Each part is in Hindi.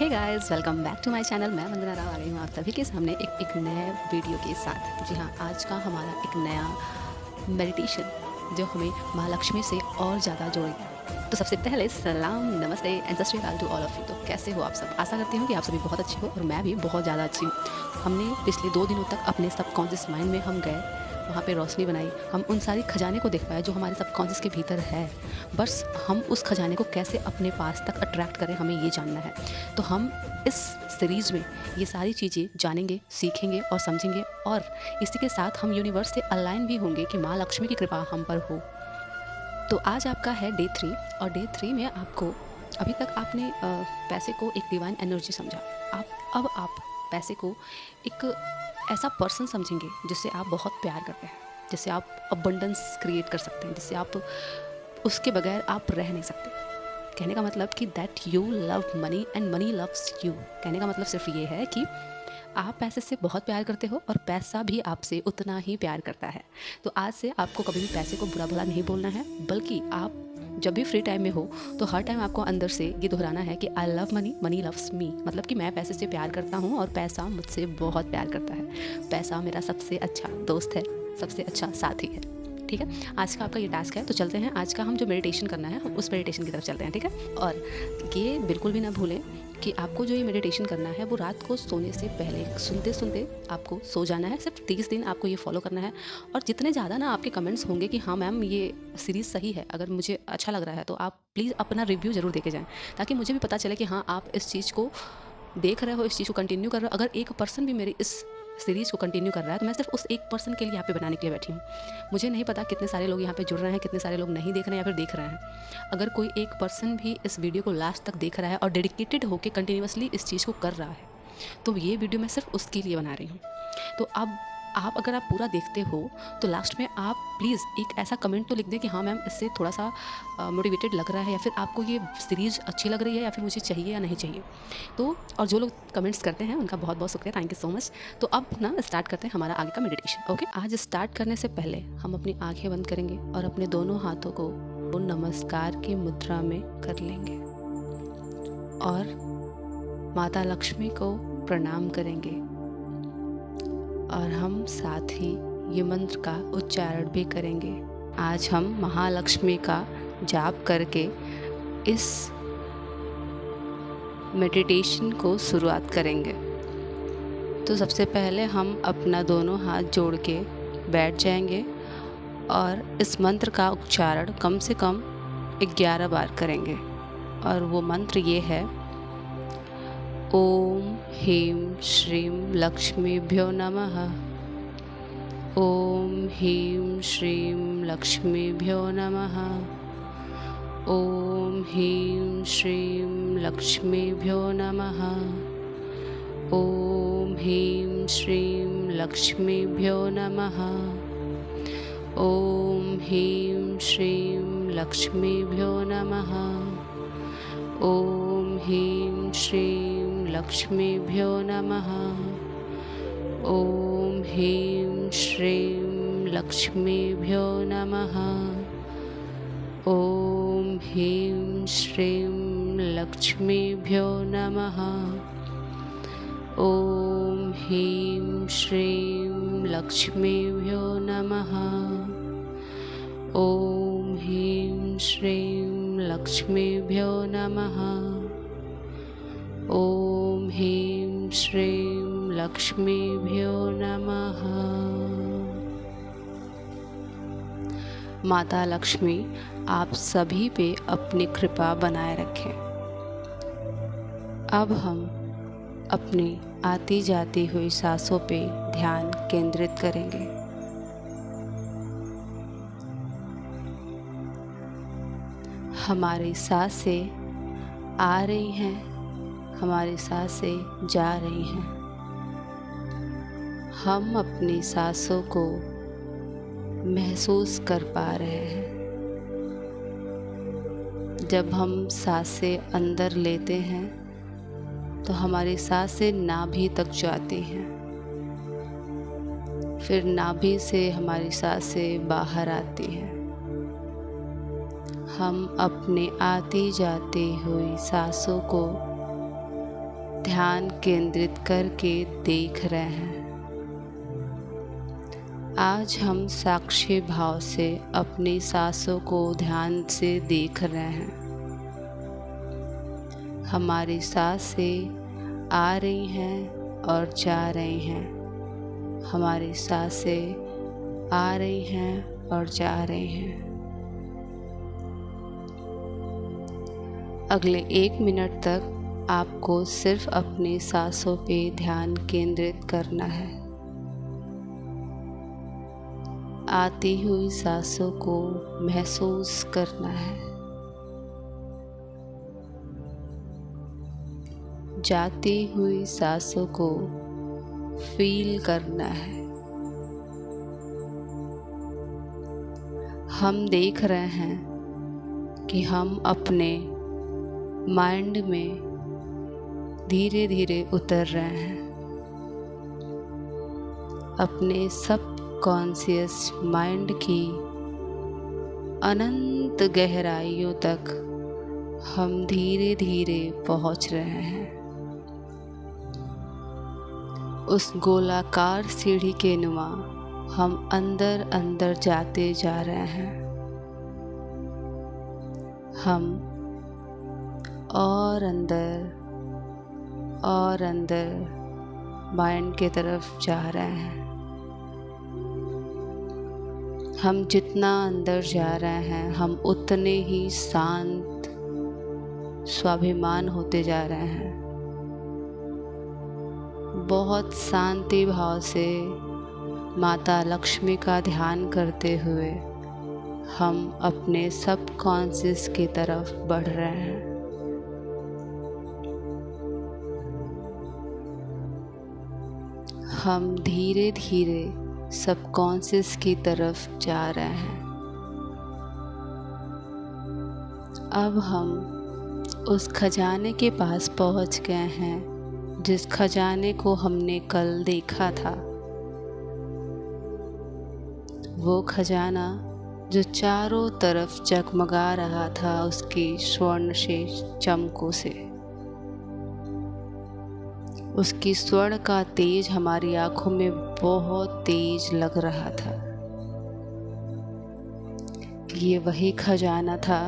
Hey guys, welcome back to my channel. मैं वंदना राव आ गई हूँ आप सभी के सामने एक नए वीडियो के साथ। जी हाँ, आज का हमारा एक नया मेडिटेशन जो हमें माँ लक्ष्मी से और ज़्यादा जोड़ेगा। तो सबसे पहले सलाम, नमस्ते एंड सत श्री अकाल टू ऑल ऑफ यू। तो कैसे हो आप सब? आशा करती हूँ कि आप सभी बहुत अच्छे हो और मैं भी बहुत ज़्यादा अच्छी हूँ। हमने पिछले 2 दिनों तक अपने सबकॉन्शियस माइंड में हम गए, वहाँ पे रोशनी बनाई, हम उन सारी खजाने को देख पाए जो हमारे सबकॉन्शियस के भीतर है। बस हम उस खजाने को कैसे अपने पास तक अट्रैक्ट करें, हमें ये जानना है। तो हम इस सीरीज़ में ये सारी चीज़ें जानेंगे, सीखेंगे और समझेंगे, और इसी के साथ हम यूनिवर्स से अलाइन भी होंगे कि माँ लक्ष्मी की कृपा हम पर हो। तो आज आपका है डे 3, और डे 3 में आपको, अभी तक आपने पैसे को एक डिवाइन एनर्जी समझा। अब आप पैसे को एक ऐसा पर्सन समझेंगे जिससे आप बहुत प्यार करते हैं, जिससे आप अबंडेंस क्रिएट कर सकते हैं, जिससे आप उसके बगैर आप रह नहीं सकते। कहने का मतलब कि that you love money and money loves you. कहने का मतलब सिर्फ ये है कि आप पैसे से बहुत प्यार करते हो और पैसा भी आपसे उतना ही प्यार करता है। तो आज से आपको कभी भी पैसे को बुरा भला नहीं बोलना है, बल्कि आप जब भी फ्री टाइम में हो तो हर टाइम आपको अंदर से ये दोहराना है कि I love money, money loves me. मतलब कि मैं पैसे से प्यार करता हूँ और पैसा मुझसे बहुत प्यार करता है। पैसा मेरा सबसे अच्छा दोस्त है, सबसे अच्छा साथी है। ठीक है, आज का आपका ये टास्क है। तो चलते हैं, आज का हम जो मेडिटेशन करना है हम उस मेडिटेशन की तरफ चलते हैं। ठीक है, और ये बिल्कुल भी ना भूलें कि आपको जो ये मेडिटेशन करना है वो रात को सोने से पहले सुनते सुनते आपको सो जाना है। सिर्फ 30 दिन आपको ये फॉलो करना है। और जितने ज़्यादा ना आपके कमेंट्स होंगे कि हाँ मैम ये सीरीज़ सही है, अगर मुझे अच्छा लग रहा है, तो आप प्लीज़ अपना रिव्यू ज़रूर देके जाएँ, ताकि मुझे भी पता चले कि हाँ आप इस चीज़ को देख रहे हो, इस चीज़ को कंटिन्यू कर रहे हो। अगर एक पर्सन भी मेरी इस सीरीज़ को कंटिन्यू कर रहा है तो मैं सिर्फ उस एक पर्सन के लिए यहाँ पे बनाने के लिए बैठी हूँ। मुझे नहीं पता कितने सारे लोग यहाँ पे जुड़ रहे हैं, कितने सारे लोग नहीं देख रहे हैं या फिर देख रहे हैं। अगर कोई एक पर्सन भी इस वीडियो को लास्ट तक देख रहा है और डेडिकेटेड होकर कंटिन्यूसली इस चीज़ को कर रहा है, तो ये वीडियो मैं सिर्फ उसके लिए बना रही हूँ। तो अब आप अगर आप पूरा देखते हो तो लास्ट में आप प्लीज़ एक ऐसा कमेंट तो लिख दें कि हाँ मैम इससे थोड़ा सा मोटिवेटेड लग रहा है, या फिर आपको ये सीरीज़ अच्छी लग रही है, या फिर मुझे चाहिए या नहीं चाहिए। तो और जो लोग कमेंट्स करते हैं उनका बहुत बहुत शुक्रिया, थैंक यू सो मच। तो अब ना स्टार्ट करते हैं हमारा आगे का मेडिटेशन। ओके, आज स्टार्ट करने से पहले हम अपनी आंखें बंद करेंगे और अपने दोनों हाथों को नमस्कार की मुद्रा में कर लेंगे और माता लक्ष्मी को प्रणाम करेंगे। और हम साथ ही ये मंत्र का उच्चारण भी करेंगे। आज हम महालक्ष्मी का जाप करके इस मेडिटेशन को शुरुआत करेंगे। तो सबसे पहले हम अपना दोनों हाथ जोड़ के बैठ जाएंगे और इस मंत्र का उच्चारण कम से कम 11 बार करेंगे। और वो मंत्र ये है: ओम ह्रीं श्रीं लक्ष्मीभ्यो नमः। ओम ह्रीं श्रीं लक्ष्मीभ्यो नमः। ओम ह्रीं श्रीं लक्ष्मीभ्यो नमः। ओम ह्रीं श्रीं लक्ष्मीभ्यो नमः। ओम ह्रीं श्रीं लक्ष्मीभ्यो नमः। ओम ह्रीं श्रीं लक्ष्मीभ्यो नमः। ओम ह्रीं श्रीं लक्ष्मीभ्यो नमः। ओम ह्रीं श्रीं लक्ष्मीभ्यो नमः। ओम ह्रीं श्रीं लक्ष्मीभ्यो नमः। ओम ह्रीं श्रीं लक्ष्मीभ्यो नमः। ओम ह्रीं श्रीं लक्ष्मीभ्यो नमः। माता लक्ष्मी आप सभी पे अपनी कृपा बनाए रखें। अब हम अपनी आती जाती हुई सांसों पे ध्यान केंद्रित करेंगे। हमारी सांसें आ रही हैं, हमारी सांसें जा रही हैं। हम अपनी सांसों को महसूस कर पा रहे हैं। जब हम सांसें अंदर लेते हैं तो हमारी सांसें नाभि तक जाती हैं, फिर नाभि से हमारी सांसें बाहर आती हैं। हम अपने आती जाती हुई सांसों को ध्यान केंद्रित करके देख रहे हैं। आज हम साक्षी भाव से अपनी सांसों को ध्यान से देख रहे हैं। हमारी सांसें आ रही हैं और जा रही हैं। हमारी सांसें आ रही हैं और जा रही हैं। अगले 1 मिनट तक आपको सिर्फ अपनी सांसों पे ध्यान केंद्रित करना है। आती हुई सांसों को महसूस करना है, जाती हुई सांसों को फील करना है। हम देख रहे हैं कि हम अपने माइंड में धीरे धीरे उतर रहे हैं। अपने सब कॉन्शियस माइंड की अनंत गहराइयों तक हम धीरे धीरे पहुंच रहे हैं। उस गोलाकार सीढ़ी के नुमा हम अंदर अंदर जाते जा रहे हैं। हम और अंदर माइंड के तरफ जा रहे हैं। हम जितना अंदर जा रहे हैं, हम उतने ही शांत, स्वाभिमान होते जा रहे हैं। बहुत शांति भाव से माता लक्ष्मी का ध्यान करते हुए हम अपने सब कॉन्शियस की तरफ बढ़ रहे हैं। हम धीरे धीरे सब कॉन्शियस की तरफ जा रहे हैं। अब हम उस खजाने के पास पहुंच गए हैं जिस खजाने को हमने कल देखा था। वो खजाना जो चारों तरफ जगमगा रहा था उसकी स्वर्ण से चमकों से। उसकी स्वर्ण का तेज हमारी आंखों में बहुत तेज लग रहा था। ये वही खजाना था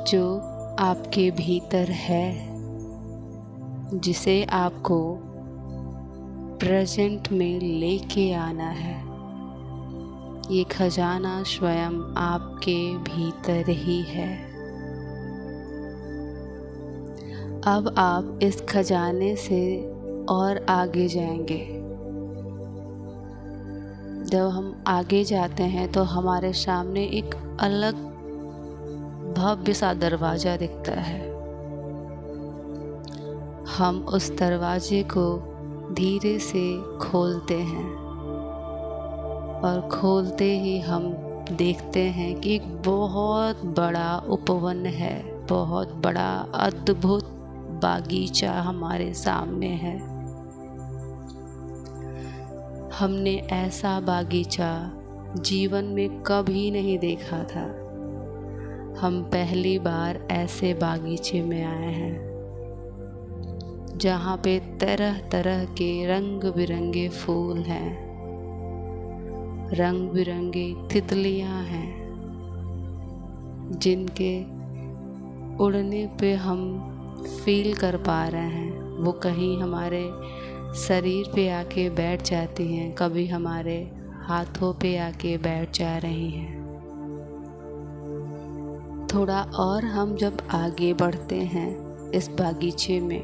जो आपके भीतर है, जिसे आपको प्रेजेंट में लेके आना है। ये खजाना स्वयं आपके भीतर ही है। अब आप इस खजाने से और आगे जाएंगे। जब हम आगे जाते हैं तो हमारे सामने एक अलग भव्य सा दरवाज़ा दिखता है। हम उस दरवाजे को धीरे से खोलते हैं और खोलते ही हम देखते हैं कि एक बहुत बड़ा उपवन है, बहुत बड़ा अद्भुत बागीचा हमारे सामने है। हमने ऐसा बागीचा जीवन में कभी नहीं देखा था। हम पहली बार ऐसे बागीचे में आए हैं जहाँ पे तरह तरह के रंग बिरंगे फूल हैं, रंग बिरंगे तितलियाँ हैं, जिनके उड़ने पे हम फील कर पा रहे हैं। वो कहीं हमारे शरीर पे आके बैठ जाती हैं, कभी हमारे हाथों पे आके बैठ जा रही हैं। थोड़ा और हम जब आगे बढ़ते हैं इस बागीचे में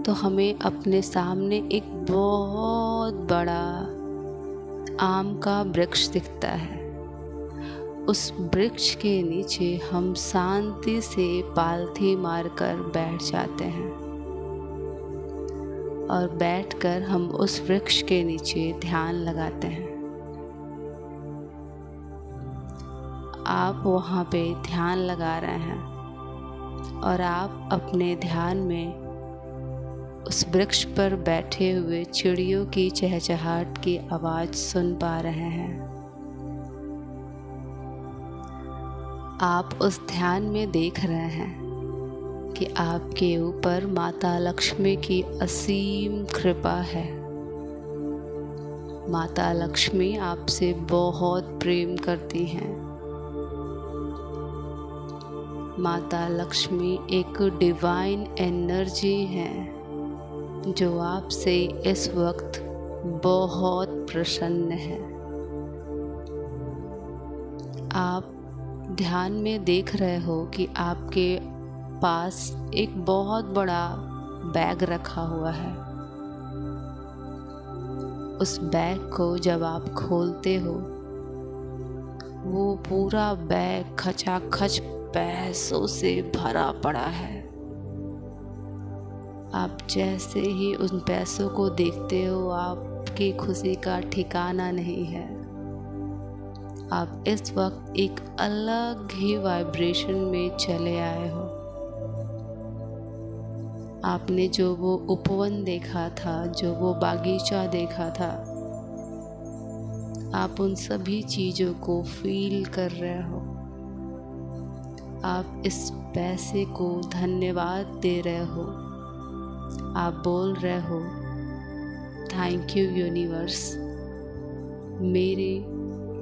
तो हमें अपने सामने एक बहुत बड़ा आम का वृक्ष दिखता है। उस वृक्ष के नीचे हम शांति से पालथी मारकर बैठ जाते हैं और बैठकर हम उस वृक्ष के नीचे ध्यान लगाते हैं। आप वहाँ पे ध्यान लगा रहे हैं और आप अपने ध्यान में उस वृक्ष पर बैठे हुए चिड़ियों की चहचहाट की आवाज़ सुन पा रहे हैं। आप उस ध्यान में देख रहे हैं कि आपके ऊपर माता लक्ष्मी की असीम कृपा है। माता लक्ष्मी आपसे बहुत प्रेम करती हैं। माता लक्ष्मी एक डिवाइन एनर्जी है जो आपसे इस वक्त बहुत प्रसन्न है। आप ध्यान में देख रहे हो कि आपके पास एक बहुत बड़ा बैग रखा हुआ है। उस बैग को जब आप खोलते हो, वो पूरा बैग खचाखच पैसों से भरा पड़ा है। आप जैसे ही उन पैसों को देखते हो, आपकी खुशी का ठिकाना नहीं है। आप इस वक्त एक अलग ही वाइब्रेशन में चले आए हो। आपने जो वो उपवन देखा था, जो वो बागीचा देखा था, आप उन सभी चीज़ों को फील कर रहे हो। आप इस पैसे को धन्यवाद दे रहे हो। आप बोल रहे हो, थैंक यू यूनिवर्स। मेरी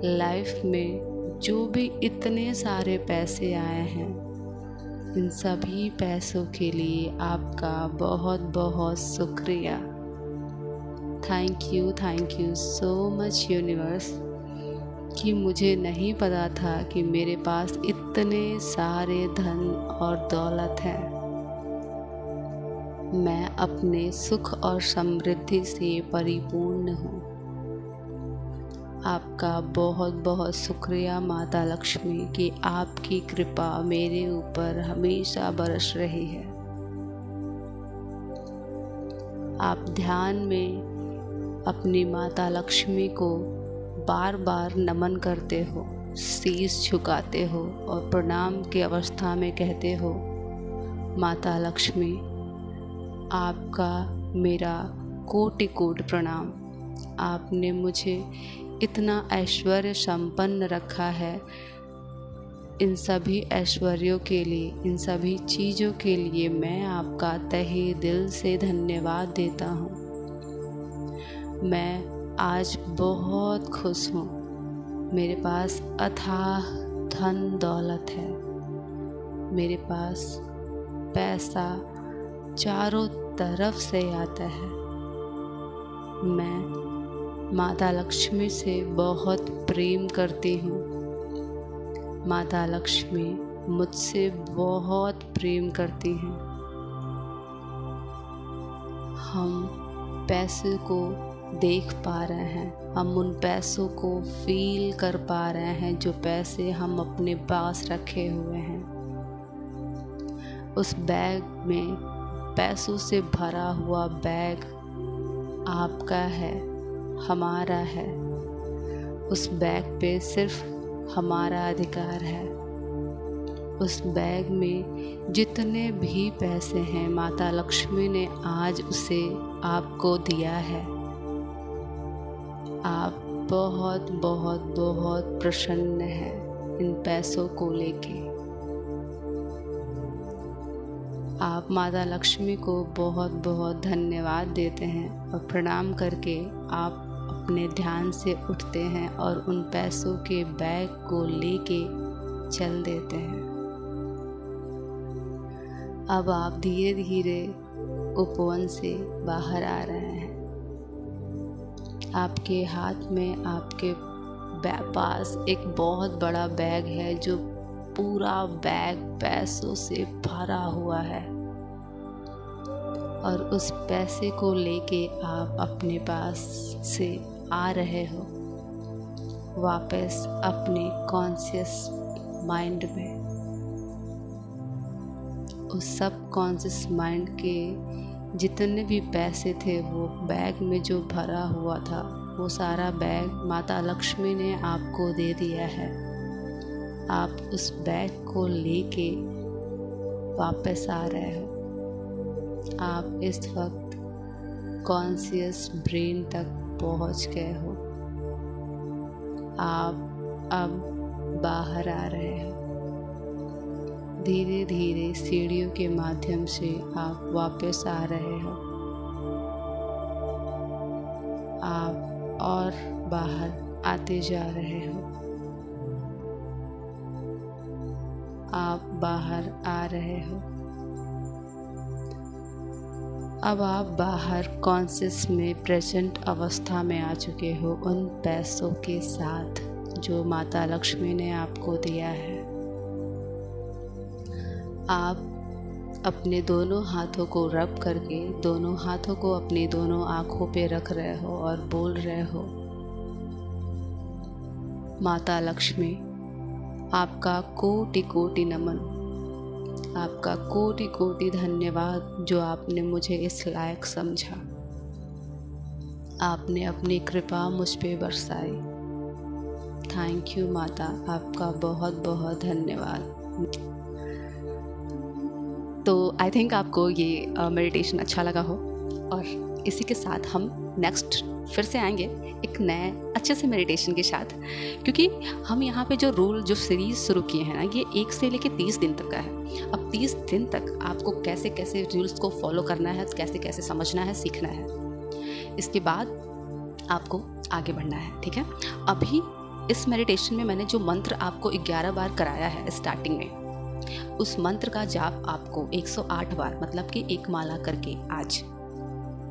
लाइफ में जो भी इतने सारे पैसे आए हैं, इन सभी पैसों के लिए आपका बहुत बहुत शुक्रिया। Thank you so much universe कि मुझे नहीं पता था कि मेरे पास इतने सारे धन और दौलत है। मैं अपने सुख और समृद्धि से परिपूर्ण हूँ। आपका बहुत बहुत शुक्रिया माता लक्ष्मी कि आपकी कृपा मेरे ऊपर हमेशा बरस रही है। आप ध्यान में अपनी माता लक्ष्मी को बार बार नमन करते हो, शीश झुकाते हो और प्रणाम की अवस्था में कहते हो, माता लक्ष्मी आपका मेरा कोटि कोटि प्रणाम। आपने मुझे इतना ऐश्वर्य संपन्न रखा है। इन सभी ऐश्वर्यों के लिए, इन सभी चीज़ों के लिए मैं आपका तहे दिल से धन्यवाद देता हूँ। मैं आज बहुत खुश हूँ। मेरे पास अथाह धन दौलत है। मेरे पास पैसा चारों तरफ से आता है। मैं माता लक्ष्मी से बहुत प्रेम करती हूँ। माता लक्ष्मी मुझसे बहुत प्रेम करती हैं। हम पैसे को देख पा रहे हैं, हम उन पैसों को फील कर पा रहे हैं जो पैसे हम अपने पास रखे हुए हैं। उस बैग में पैसों से भरा हुआ बैग आपका है, हमारा है। उस बैग पे सिर्फ हमारा अधिकार है। उस बैग में जितने भी पैसे हैं, माता लक्ष्मी ने आज उसे आपको दिया है। आप बहुत बहुत बहुत प्रसन्न हैं इन पैसों को लेके। आप माता लक्ष्मी को बहुत बहुत धन्यवाद देते हैं और प्रणाम करके आप अपने ध्यान से उठते हैं और उन पैसों के बैग को लेके चल देते हैं। अब आप धीरे धीरे उपवन से बाहर आ रहे हैं। आपके हाथ में, आपके पास एक बहुत बड़ा बैग है जो पूरा बैग पैसों से भरा हुआ है। और उस पैसे को लेके आप अपने पास से आ रहे हो वापस अपने कॉन्शियस माइंड में। उस सब कॉन्शियस माइंड के जितने भी पैसे थे वो बैग में जो भरा हुआ था, वो सारा बैग माता लक्ष्मी ने आपको दे दिया है। आप उस बैग को लेके वापस आ रहे हो। आप इस वक्त कॉन्शियस ब्रेन तक पहुंच गए हो। आप अब बाहर आ रहे हो। धीरे धीरे सीढ़ियों के माध्यम से आप वापस आ रहे हो। आप और बाहर आते जा रहे हो। आप बाहर आ रहे हो। अब आप बाहर कॉन्शियस में प्रेजेंट अवस्था में आ चुके हो उन पैसों के साथ जो माता लक्ष्मी ने आपको दिया है। आप अपने दोनों हाथों को रब करके दोनों हाथों को अपनी दोनों आँखों पे रख रहे हो और बोल रहे हो, माता लक्ष्मी आपका कोटि कोटि नमन, आपका कोटि कोटि धन्यवाद जो आपने मुझे इस लायक समझा। आपने अपनी कृपा मुझ पे बरसाई। थैंक यू माता, आपका बहुत बहुत धन्यवाद। तो आई थिंक आपको ये मेडिटेशन अच्छा लगा हो और इसी के साथ हम नेक्स्ट फिर से आएंगे एक नए अच्छे से मेडिटेशन के साथ, क्योंकि हम यहाँ पे जो सीरीज़ शुरू किए हैं ना, ये 1 से लेके 30 दिन तक का है। अब 30 दिन तक आपको कैसे कैसे रूल्स को फॉलो करना है, कैसे कैसे समझना है, सीखना है। इसके बाद आपको आगे बढ़ना है, ठीक है। अभी इस मेडिटेशन में मैंने जो मंत्र आपको 11 बार कराया है स्टार्टिंग में, उस मंत्र का जाप आपको 108 बार मतलब कि 1 माला करके आज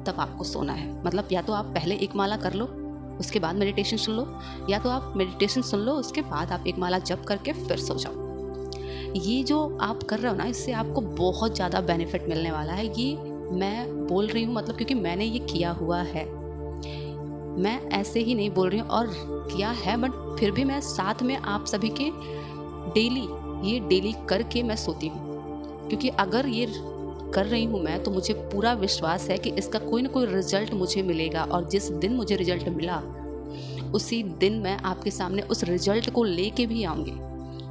तब आपको सोना है। मतलब या तो आप पहले 1 माला कर लो, उसके बाद मेडिटेशन सुन लो, या तो आप मेडिटेशन सुन लो उसके बाद आप 1 माला जप करके फिर सो जाओ। ये जो आप कर रहे हो ना, इससे आपको बहुत ज़्यादा बेनिफिट मिलने वाला है। ये मैं बोल रही हूँ मतलब क्योंकि मैंने ये किया हुआ है। मैं ऐसे ही नहीं बोल रही हूँ और किया है, बट फिर भी मैं साथ में आप सभी के डेली करके मैं सोती हूँ, क्योंकि अगर ये कर रही हूँ मैं तो मुझे पूरा विश्वास है कि इसका कोई ना कोई रिजल्ट मुझे मिलेगा। और जिस दिन मुझे रिजल्ट मिला उसी दिन मैं आपके सामने उस रिजल्ट को लेके भी आऊँगी,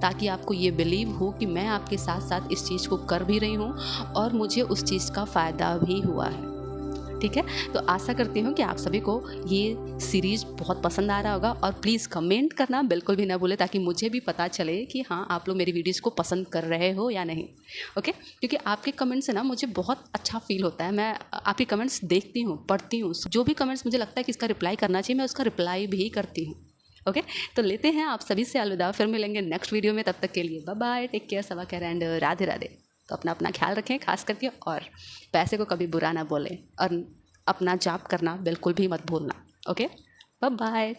ताकि आपको ये बिलीव हो कि मैं आपके साथ साथ इस चीज़ को कर भी रही हूँ और मुझे उस चीज़ का फ़ायदा भी हुआ है, ठीक है। तो आशा करती हूँ कि आप सभी को ये सीरीज़ बहुत पसंद आ रहा होगा और प्लीज़ कमेंट करना बिल्कुल भी ना भूलें, ताकि मुझे भी पता चले कि हाँ आप लोग मेरी वीडियोज़ को पसंद कर रहे हो या नहीं, ओके। क्योंकि आपके कमेंट्स से ना मुझे बहुत अच्छा फील होता है। मैं आपके कमेंट्स देखती हूँ, पढ़ती हूँ, जो भी कमेंट्स मुझे लगता है कि इसका रिप्लाई करना चाहिए मैं उसका रिप्लाई भी करती हूँ, ओके। तो लेते हैं आप सभी से अलविदा, फिर मिलेंगे नेक्स्ट वीडियो में। तब तक के लिए बाय बाय, टेक केयर, सबा केयर एंड राधे राधे। तो अपना अपना ख्याल रखें खास करके, और पैसे को कभी बुरा ना बोलें, और अपना जाप करना बिल्कुल भी मत भूलना, ओके। Bye bye.